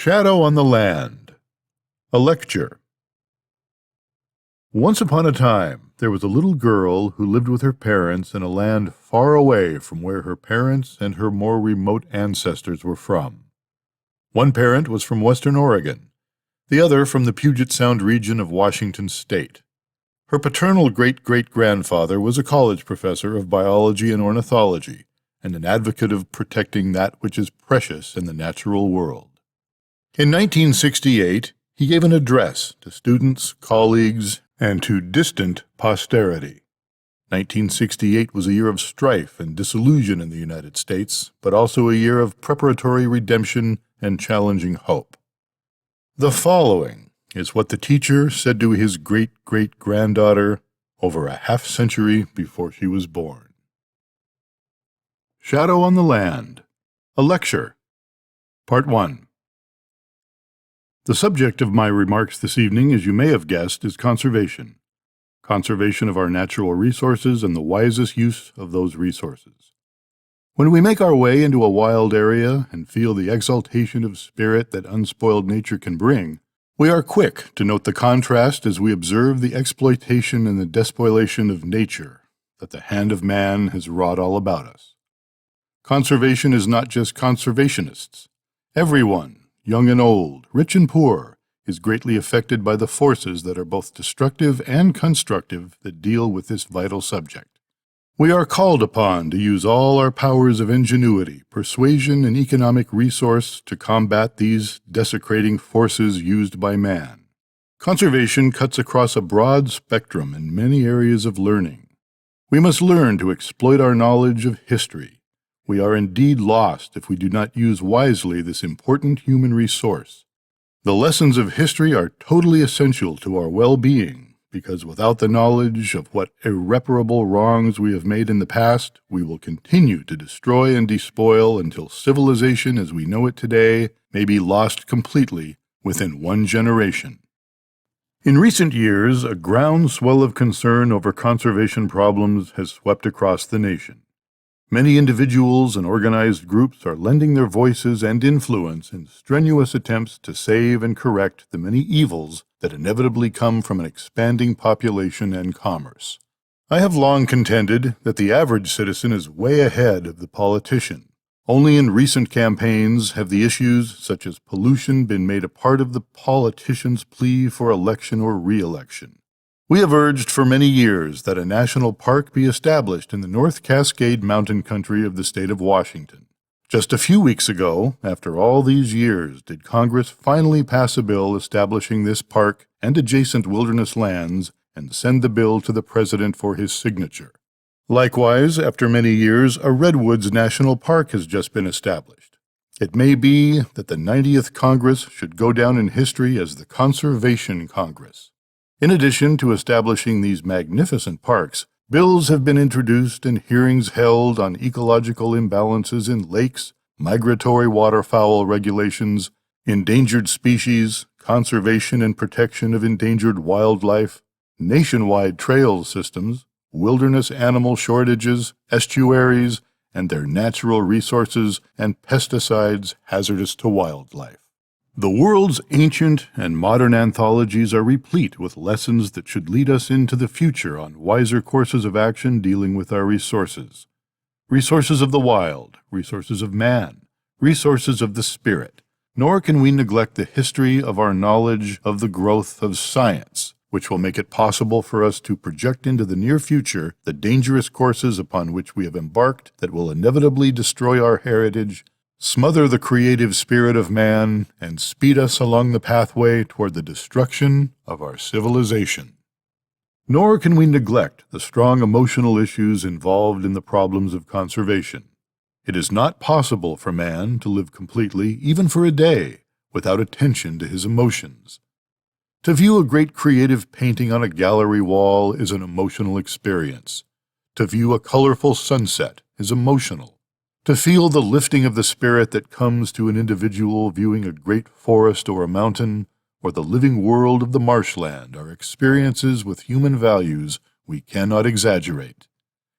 Shadow on the Land. A lecture. Once upon a time, there was a little girl who lived with her parents in a land far away from where her parents and her more remote ancestors were from. One parent was from Western Oregon, the other from the Puget Sound region of Washington State. Her paternal great-great-grandfather was a college professor of biology and ornithology, and an advocate of protecting that which is precious in the natural world. In 1968, he gave an address to students, colleagues, and to distant posterity. 1968 was a year of strife and disillusion in the United States, but also a year of preparatory redemption and challenging hope. The following is what the teacher said to his great-great-granddaughter over a half-century before she was born. Shadow on the Land. A lecture. Part 1. The subject of my remarks this evening, as you may have guessed, is conservation. Conservation of our natural resources and the wisest use of those resources. When we make our way into a wild area and feel the exaltation of spirit that unspoiled nature can bring, we are quick to note the contrast as we observe the exploitation and the despoliation of nature that the hand of man has wrought all about us. Conservation is not just conservationists. Everyone, young and old, rich and poor, is greatly affected by the forces that are both destructive and constructive that deal with this vital subject. We are called upon to use all our powers of ingenuity, persuasion, and economic resource to combat these desecrating forces used by man. Conservation cuts across a broad spectrum in many areas of learning. We must learn to exploit our knowledge of history. We are indeed lost if we do not use wisely this important human resource. The lessons of history are totally essential to our well-being, because without the knowledge of what irreparable wrongs we have made in the past, we will continue to destroy and despoil until civilization as we know it today may be lost completely within one generation. In recent years, a groundswell of concern over conservation problems has swept across the nation. Many individuals and organized groups are lending their voices and influence in strenuous attempts to save and correct the many evils that inevitably come from an expanding population and commerce. I have long contended that the average citizen is way ahead of the politician. Only in recent campaigns have the issues such as pollution been made a part of the politician's plea for election or re-election. We have urged for many years that a national park be established in the North Cascade Mountain Country of the state of Washington. Just a few weeks ago, after all these years, did Congress finally pass a bill establishing this park and adjacent wilderness lands and send the bill to the President for his signature. Likewise, after many years, a Redwoods National Park has just been established. It may be that the 90th Congress should go down in history as the Conservation Congress. In addition to establishing these magnificent parks, bills have been introduced and hearings held on ecological imbalances in lakes, migratory waterfowl regulations, endangered species, conservation and protection of endangered wildlife, nationwide trail systems, wilderness animal shortages, estuaries, and their natural resources, and pesticides hazardous to wildlife. The world's ancient and modern anthologies are replete with lessons that should lead us into the future on wiser courses of action dealing with our resources. Resources of the wild, resources of man, resources of the spirit. Nor can we neglect the history of our knowledge of the growth of science, which will make it possible for us to project into the near future the dangerous courses upon which we have embarked that will inevitably destroy our heritage, smother the creative spirit of man, and speed us along the pathway toward the destruction of our civilization. Nor can we neglect the strong emotional issues involved in the problems of conservation. It is not possible for man to live completely, even for a day, without attention to his emotions. To view a great creative painting on a gallery wall is an emotional experience. To view a colorful sunset is emotional. To feel the lifting of the spirit that comes to an individual viewing a great forest or a mountain, or the living world of the marshland are experiences with human values we cannot exaggerate.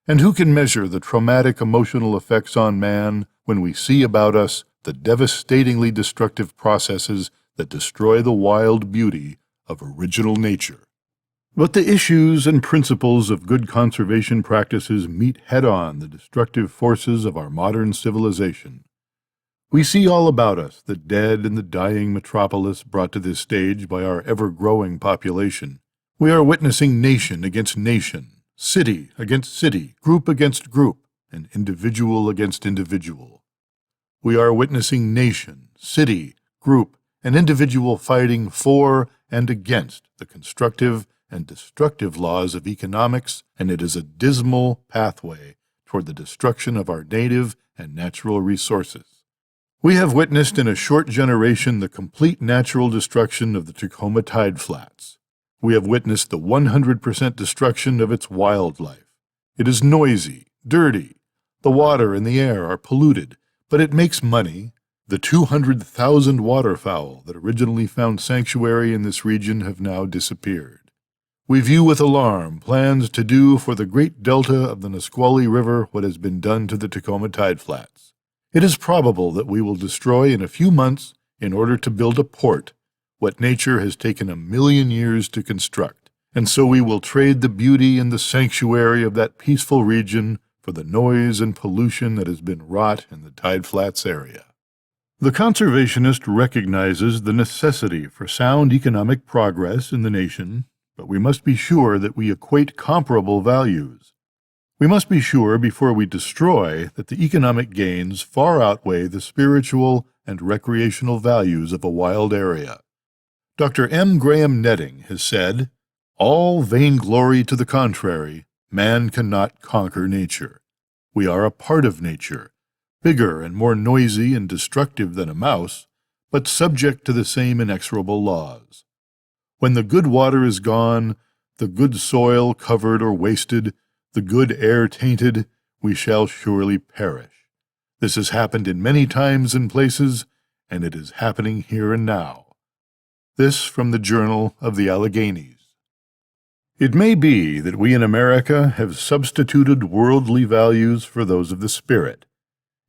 And who can measure the traumatic emotional effects on man when we see about us the devastatingly destructive processes that destroy the wild beauty of original nature. But the issues and principles of good conservation practices meet head-on the destructive forces of our modern civilization. We see all about us the dead and the dying metropolis brought to this stage by our ever-growing population. We are witnessing nation against nation, city against city, group against group, and individual against individual. We are witnessing nation, city, group, and individual fighting for and against the constructive and destructive laws of economics, and it is a dismal pathway toward the destruction of our native and natural resources. We have witnessed in a short generation the complete natural destruction of the Tacoma tide flats. We have witnessed the 100% destruction of its wildlife. It is noisy, dirty. The water and the air are polluted, but it makes money. The 200,000 waterfowl that originally found sanctuary in this region have now disappeared. We view with alarm plans to do for the great delta of the Nisqually River what has been done to the Tacoma tide flats. It is probable that we will destroy in a few months, in order to build a port, what nature has taken 1,000,000 years to construct, and so we will trade the beauty and the sanctuary of that peaceful region for the noise and pollution that has been wrought in the tide flats area. The conservationist recognizes the necessity for sound economic progress in the nation, but we must be sure that we equate comparable values. We must be sure before we destroy that the economic gains far outweigh the spiritual and recreational values of a wild area. Dr. M. Graham Netting has said, "All vainglory to the contrary, man cannot conquer nature. We are a part of nature, bigger and more noisy and destructive than a mouse, but subject to the same inexorable laws. When the good water is gone, the good soil covered or wasted, the good air tainted, we shall surely perish. This has happened in many times and places, and it is happening here and now." This from the Journal of the Alleghenies. It may be that we in America have substituted worldly values for those of the spirit.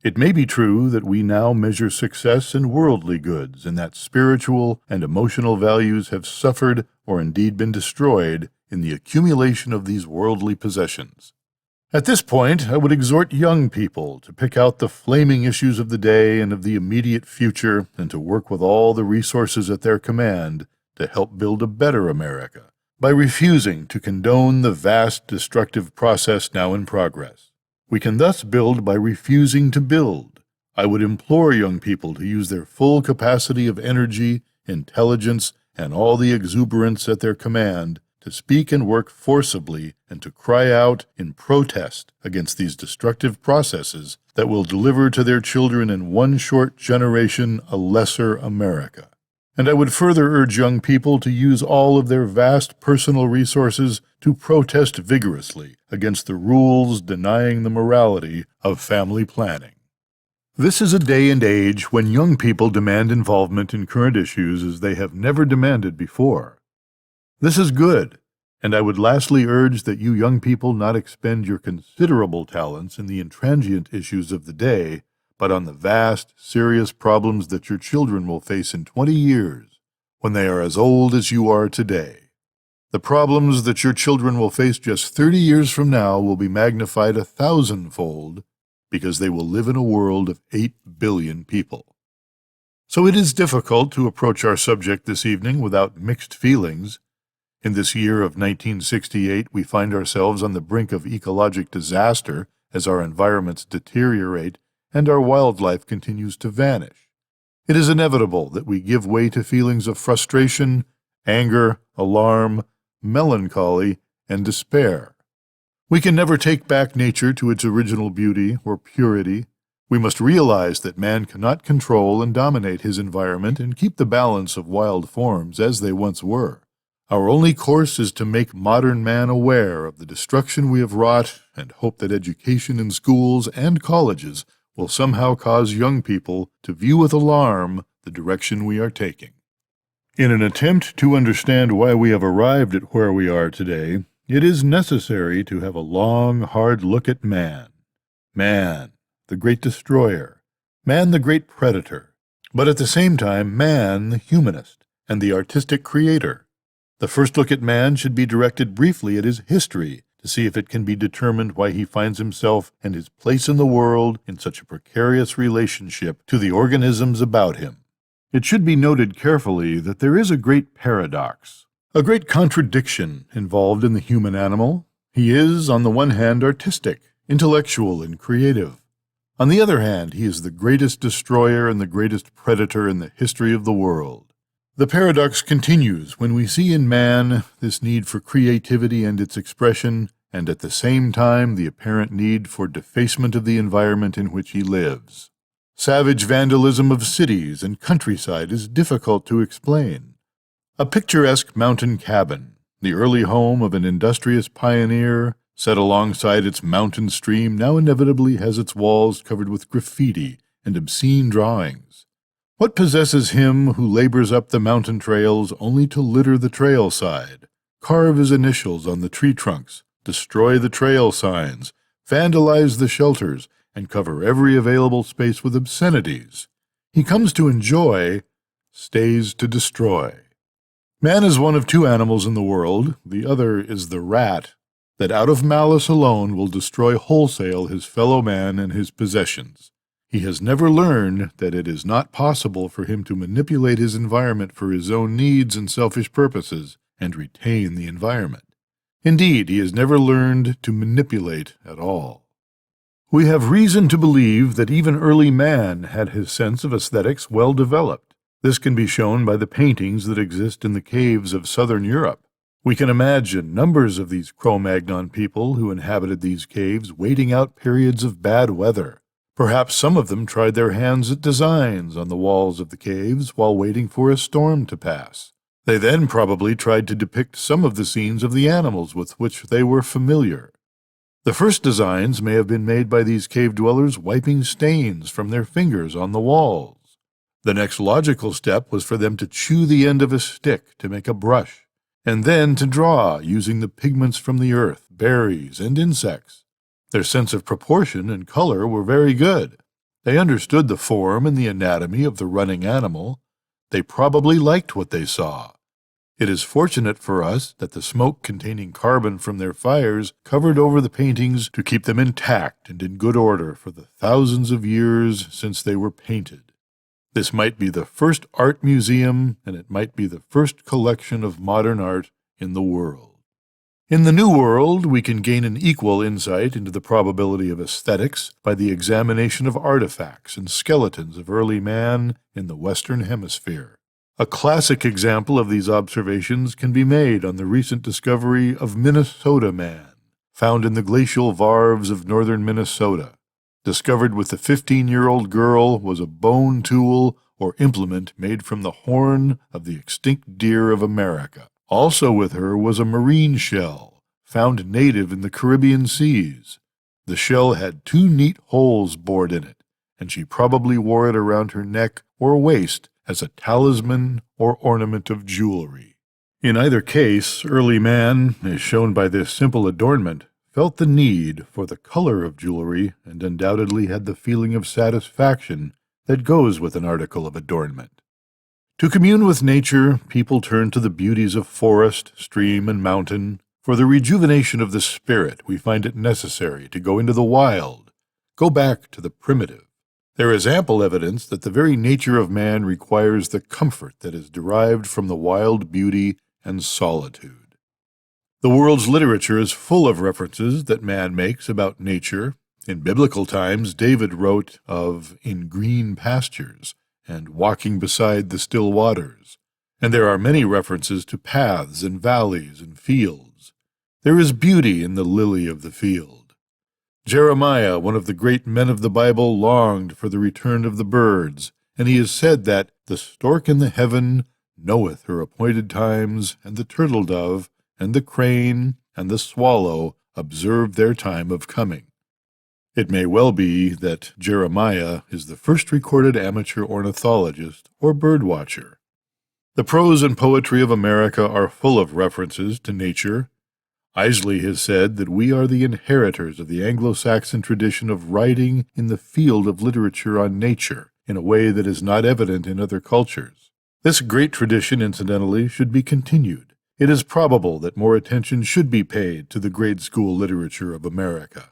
It may be true that we now measure success in worldly goods, and that spiritual and emotional values have suffered or indeed been destroyed in the accumulation of these worldly possessions. At this point, I would exhort young people to pick out the flaming issues of the day and of the immediate future, and to work with all the resources at their command to help build a better America, by refusing to condone the vast destructive process now in progress. We can thus build by refusing to build. I would implore young people to use their full capacity of energy, intelligence, and all the exuberance at their command to speak and work forcibly and to cry out in protest against these destructive processes that will deliver to their children in one short generation a lesser America. And I would further urge young people to use all of their vast personal resources to protest vigorously against the rules denying the morality of family planning. This is a day and age when young people demand involvement in current issues as they have never demanded before. This is good, and I would lastly urge that you young people not expend your considerable talents in the intransient issues of the day, but on the vast, serious problems that your children will face in 20 years, when they are as old as you are today. The problems that your children will face just 30 years from now will be magnified 1,000-fold, because they will live in a world of 8 billion people. So it is difficult to approach our subject this evening without mixed feelings. In this year of 1968, we find ourselves on the brink of ecologic disaster as our environments deteriorate and our wildlife continues to vanish. It is inevitable that we give way to feelings of frustration, anger, alarm, melancholy, and despair. We can never take back nature to its original beauty or purity. We must realize that man cannot control and dominate his environment and keep the balance of wild forms as they once were. Our only course is to make modern man aware of the destruction we have wrought and hope that education in schools and colleges will somehow cause young people to view with alarm the direction we are taking. In an attempt to understand why we have arrived at where we are today, it is necessary to have a long, hard look at man. Man, the great destroyer. Man the great predator, but at the same time man the humanist and the artistic creator. The first look at man should be directed briefly at his history to see if it can be determined why he finds himself and his place in the world in such a precarious relationship to the organisms about him. It should be noted carefully that there is a great paradox, a great contradiction involved in the human animal. He is, on the one hand, artistic, intellectual, and creative. On the other hand, he is the greatest destroyer and the greatest predator in the history of the world. The paradox continues when we see in man this need for creativity and its expression, and at the same time the apparent need for defacement of the environment in which he lives. Savage vandalism of cities and countryside is difficult to explain. A picturesque mountain cabin, the early home of an industrious pioneer, set alongside its mountain stream, now inevitably has its walls covered with graffiti and obscene drawings. What possesses him who labors up the mountain trails only to litter the trail side, carve his initials on the tree trunks, destroy the trail signs, vandalize the shelters, and cover every available space with obscenities? He comes to enjoy, stays to destroy. Man is one of two animals in the world, the other is the rat, that out of malice alone will destroy wholesale his fellow man and his possessions. He has never learned that it is not possible for him to manipulate his environment for his own needs and selfish purposes and retain the environment. Indeed, he has never learned to manipulate at all. We have reason to believe that even early man had his sense of aesthetics well developed. This can be shown by the paintings that exist in the caves of southern Europe. We can imagine numbers of these Cro-Magnon people who inhabited these caves waiting out periods of bad weather. Perhaps some of them tried their hands at designs on the walls of the caves while waiting for a storm to pass. They then probably tried to depict some of the scenes of the animals with which they were familiar. The first designs may have been made by these cave dwellers wiping stains from their fingers on the walls. The next logical step was for them to chew the end of a stick to make a brush, and then to draw using the pigments from the earth, berries, and insects. Their sense of proportion and color were very good. They understood the form and the anatomy of the running animal. They probably liked what they saw. It is fortunate for us that the smoke containing carbon from their fires covered over the paintings to keep them intact and in good order for the thousands of years since they were painted. This might be the first art museum, and it might be the first collection of modern art in the world. In the New World, we can gain an equal insight into the probability of aesthetics by the examination of artifacts and skeletons of early man in the Western Hemisphere. A classic example of these observations can be made on the recent discovery of Minnesota Man, found in the glacial varves of northern Minnesota. Discovered with the 15-year-old girl was a bone tool or implement made from the horn of the extinct deer of America. Also with her was a marine shell, found native in the Caribbean seas. The shell had 2 neat holes bored in it, and she probably wore it around her neck or waist as a talisman or ornament of jewelry. In either case, early man, as shown by this simple adornment, felt the need for the color of jewelry and undoubtedly had the feeling of satisfaction that goes with an article of adornment. To commune with nature, people turn to the beauties of forest, stream, and mountain. For the rejuvenation of the spirit, we find it necessary to go into the wild, go back to the primitive. There is ample evidence that the very nature of man requires the comfort that is derived from the wild beauty and solitude. The world's literature is full of references that man makes about nature. In biblical times, David wrote of "in green pastures" and "walking beside the still waters," and there are many references to paths and valleys and fields. There is beauty in the lily of the field. Jeremiah, one of the great men of the Bible, longed for the return of the birds, and he has said that "the stork in the heaven knoweth her appointed times, and the turtle dove, and the crane, and the swallow observe their time of coming." It may well be that Jeremiah is the first recorded amateur ornithologist or bird watcher. The prose and poetry of America are full of references to nature. Isley has said that we are the inheritors of the Anglo-Saxon tradition of writing in the field of literature on nature in a way that is not evident in other cultures. This great tradition, incidentally, should be continued. It is probable that more attention should be paid to the grade school literature of America.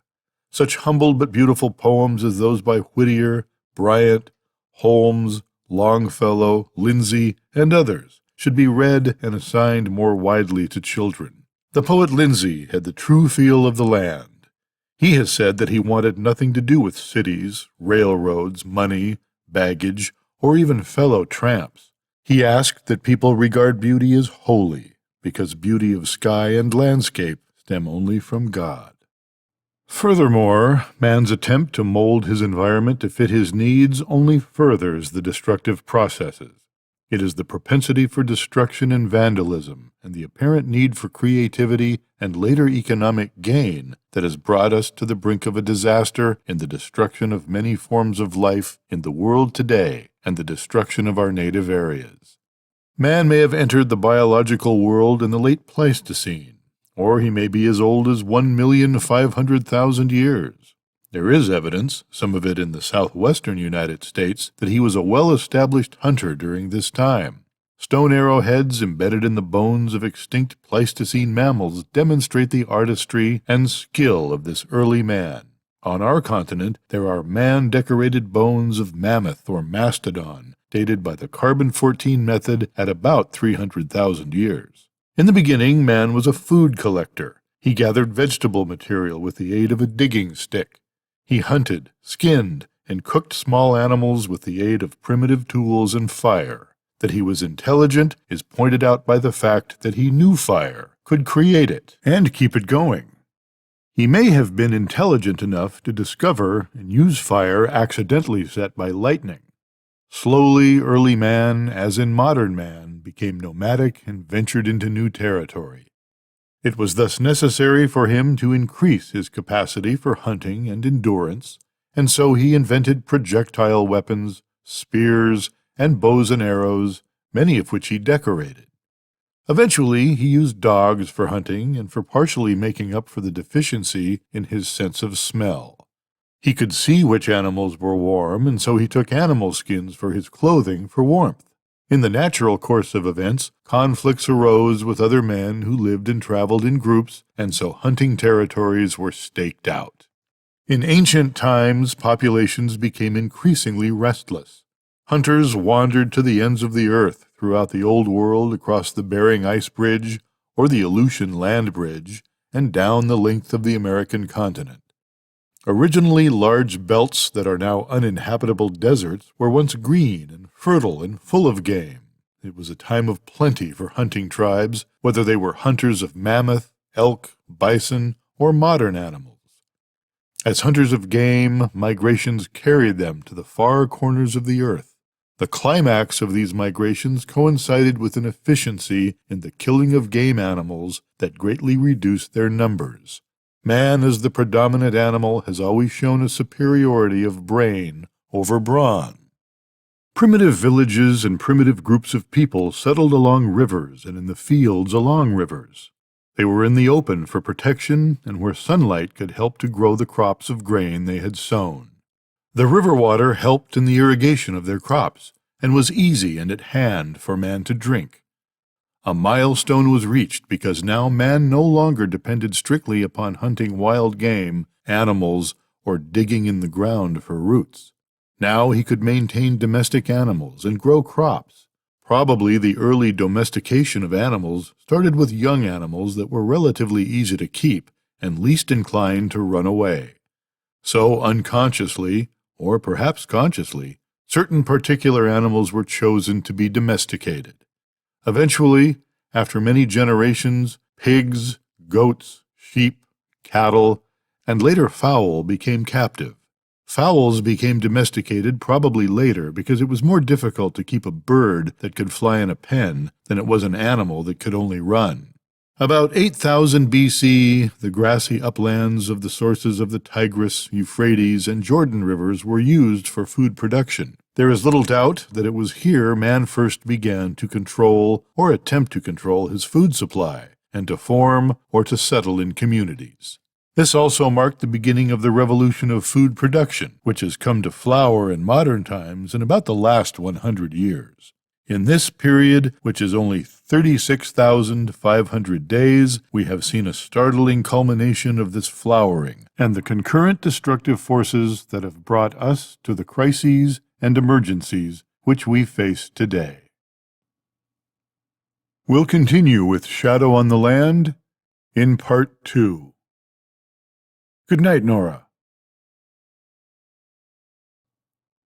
Such humble but beautiful poems as those by Whittier, Bryant, Holmes, Longfellow, Lindsay, and others should be read and assigned more widely to children. The poet Lindsay had the true feel of the land. He has said that he wanted nothing to do with cities, railroads, money, baggage, or even fellow tramps. He asked that people regard beauty as holy, because beauty of sky and landscape stem only from God. Furthermore, man's attempt to mold his environment to fit his needs only furthers the destructive processes. It is the propensity for destruction and vandalism, and the apparent need for creativity and later economic gain that has brought us to the brink of a disaster in the destruction of many forms of life in the world today and the destruction of our native areas. Man may have entered the biological world in the late Pleistocene, or he may be as old as 1,500,000 years. There is evidence, some of it in the southwestern United States, that he was a well-established hunter during this time. Stone arrowheads embedded in the bones of extinct Pleistocene mammals demonstrate the artistry and skill of this early man. On our continent, there are man-decorated bones of mammoth or mastodon, dated by the carbon-14 method at about 300,000 years. In the beginning, man was a food collector. He gathered vegetable material with the aid of a digging stick. He hunted, skinned, and cooked small animals with the aid of primitive tools and fire. That he was intelligent is pointed out by the fact that he knew fire, could create it, and keep it going. He may have been intelligent enough to discover and use fire accidentally set by lightning. Slowly, early man, as in modern man, became nomadic and ventured into new territory. It was thus necessary for him to increase his capacity for hunting and endurance, and so he invented projectile weapons, spears, and bows and arrows, many of which he decorated. Eventually, he used dogs for hunting and for partially making up for the deficiency in his sense of smell. He could see which animals were warm, and so he took animal skins for his clothing for warmth. In the natural course of events, conflicts arose with other men who lived and traveled in groups, and so hunting territories were staked out. In ancient times, populations became increasingly restless. Hunters wandered to the ends of the earth throughout the Old World across the Bering Ice Bridge or the Aleutian Land Bridge and down the length of the American continent. Originally large belts that are now uninhabitable deserts were once green and fertile and full of game. It was a time of plenty for hunting tribes, whether they were hunters of mammoth, elk, bison, or modern animals. As hunters of game, migrations carried them to the far corners of the earth. The climax of these migrations coincided with an efficiency in the killing of game animals that greatly reduced their numbers. Man, as the predominant animal, has always shown a superiority of brain over brawn. Primitive villages and primitive groups of people settled along rivers and in the fields along rivers. They were in the open for protection and where sunlight could help to grow the crops of grain they had sown. The river water helped in the irrigation of their crops and was easy and at hand for man to drink. A milestone was reached because now man no longer depended strictly upon hunting wild game, animals, or digging in the ground for roots. Now he could maintain domestic animals and grow crops. Probably the early domestication of animals started with young animals that were relatively easy to keep and least inclined to run away. So unconsciously, or perhaps consciously, certain particular animals were chosen to be domesticated. Eventually, after many generations, pigs, goats, sheep, cattle, and later fowl became captive. Fowls became domesticated probably later because it was more difficult to keep a bird that could fly in a pen than it was an animal that could only run. About 8,000 BC, the grassy uplands of the sources of the Tigris, Euphrates, and Jordan rivers were used for food production. There is little doubt that it was here man first began to control or attempt to control his food supply, and to form or to settle in communities. This also marked the beginning of the revolution of food production, which has come to flower in modern times in about the last 100 years. In this period, which is only 36,500 days, we have seen a startling culmination of this flowering and the concurrent destructive forces that have brought us to the crises and emergencies which we face today. We'll continue with Shadow on the Land in Part 2. Good night, Nora.